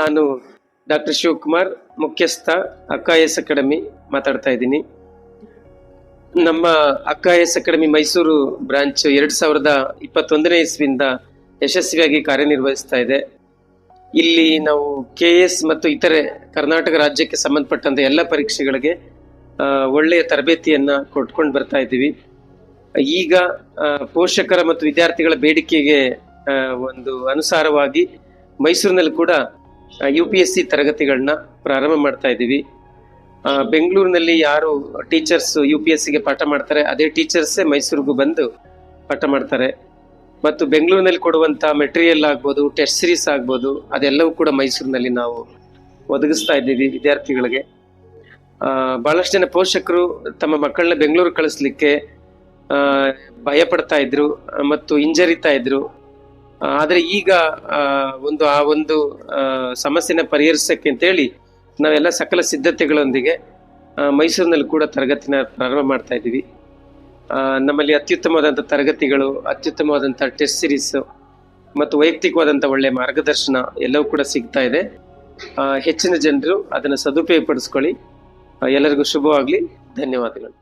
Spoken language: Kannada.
ನಾನು ಡಾಕ್ಟರ್ ಶಿವಕುಮಾರ್, ಮುಖ್ಯಸ್ಥ ಅಕ್ಕಾಎಸ್ ಅಕಾಡೆಮಿ ಮಾತಾಡ್ತಾ ಇದ್ದೀನಿ. ನಮ್ಮ ಅಕ್ಕಾಎಸ್ ಅಕಾಡೆಮಿ ಮೈಸೂರು ಬ್ರಾಂಚ್ 2021ನೇ ಇಸ್ವಿಯಿಂದ ಯಶಸ್ವಿಯಾಗಿ ಕಾರ್ಯನಿರ್ವಹಿಸ್ತಾ ಇದೆ. ಇಲ್ಲಿ ನಾವು KS ಮತ್ತು ಇತರೆ ಕರ್ನಾಟಕ ರಾಜ್ಯಕ್ಕೆ ಸಂಬಂಧಪಟ್ಟಂತ ಎಲ್ಲ ಪರೀಕ್ಷೆಗಳಿಗೆ ಒಳ್ಳೆಯ ತರಬೇತಿಯನ್ನ ಕೊಟ್ಕೊಂಡು ಬರ್ತಾ ಇದ್ದೀವಿ. ಈಗ ಪೋಷಕರ ಮತ್ತು ವಿದ್ಯಾರ್ಥಿಗಳ ಬೇಡಿಕೆಗೆ ಒಂದು ಅನುಸಾರವಾಗಿ ಮೈಸೂರಿನಲ್ಲಿ ಕೂಡ UPSC ತರಗತಿಗಳನ್ನ ಪ್ರಾರಂಭ ಮಾಡ್ತಾ ಇದ್ದೀವಿ. ಬೆಂಗಳೂರಿನಲ್ಲಿ ಯಾರು ಟೀಚರ್ಸ್ UPSCಗೆ ಪಾಠ ಮಾಡ್ತಾರೆ ಅದೇ ಟೀಚರ್ಸೇ ಮೈಸೂರಿಗೂ ಬಂದು ಪಾಠ ಮಾಡ್ತಾರೆ. ಮತ್ತು ಬೆಂಗಳೂರಿನಲ್ಲಿ ಕೊಡುವಂತ ಮೆಟೀರಿಯಲ್ ಆಗ್ಬೋದು, ಟೆಸ್ಟ್ ಸೀರೀಸ್ ಆಗ್ಬೋದು, ಅದೆಲ್ಲವೂ ಕೂಡ ಮೈಸೂರಿನಲ್ಲಿ ನಾವು ಒದಗಿಸ್ತಾ ಇದ್ದೀವಿ ವಿದ್ಯಾರ್ಥಿಗಳಿಗೆ. ಬಹಳಷ್ಟು ಜನ ಪೋಷಕರು ತಮ್ಮ ಮಕ್ಕಳನ್ನ ಬೆಂಗಳೂರು ಕಳಿಸ್ಲಿಕ್ಕೆ ಭಯ ಪಡ್ತಾ ಇದ್ರು ಮತ್ತು ಹಿಂಜರಿತಾ ಇದ್ರು. ಆದ್ರೆ ಈಗ ಆ ಒಂದು ಸಮಸ್ಯೆನ ಪರಿಹರಿಸಕ್ಕೆ ಅಂತೇಳಿ ನಾವೆಲ್ಲ ಸಕಲ ಸಿದ್ಧತೆಗಳೊಂದಿಗೆ ಮೈಸೂರಿನಲ್ಲಿ ಕೂಡ ತರಗತಿನ ಪ್ರಾರಂಭ ಮಾಡ್ತಾ ಇದ್ದೀವಿ. ನಮ್ಮಲ್ಲಿ ಅತ್ಯುತ್ತಮವಾದಂಥ ತರಗತಿಗಳು, ಅತ್ಯುತ್ತಮವಾದಂಥ ಟೆಸ್ಟ್ ಸೀರೀಸ್ ಮತ್ತು ವೈಯಕ್ತಿಕವಾದಂಥ ಒಳ್ಳೆಯ ಮಾರ್ಗದರ್ಶನ ಎಲ್ಲವೂ ಕೂಡ ಸಿಗ್ತಾ ಇದೆ. ಹೆಚ್ಚಿನ ಜನರು ಅದನ್ನು ಸದುಪಯೋಗಪಡಿಸ್ಕೊಳ್ಳಿ. ಎಲ್ಲರಿಗೂ ಶುಭವಾಗಲಿ. ಧನ್ಯವಾದಗಳು.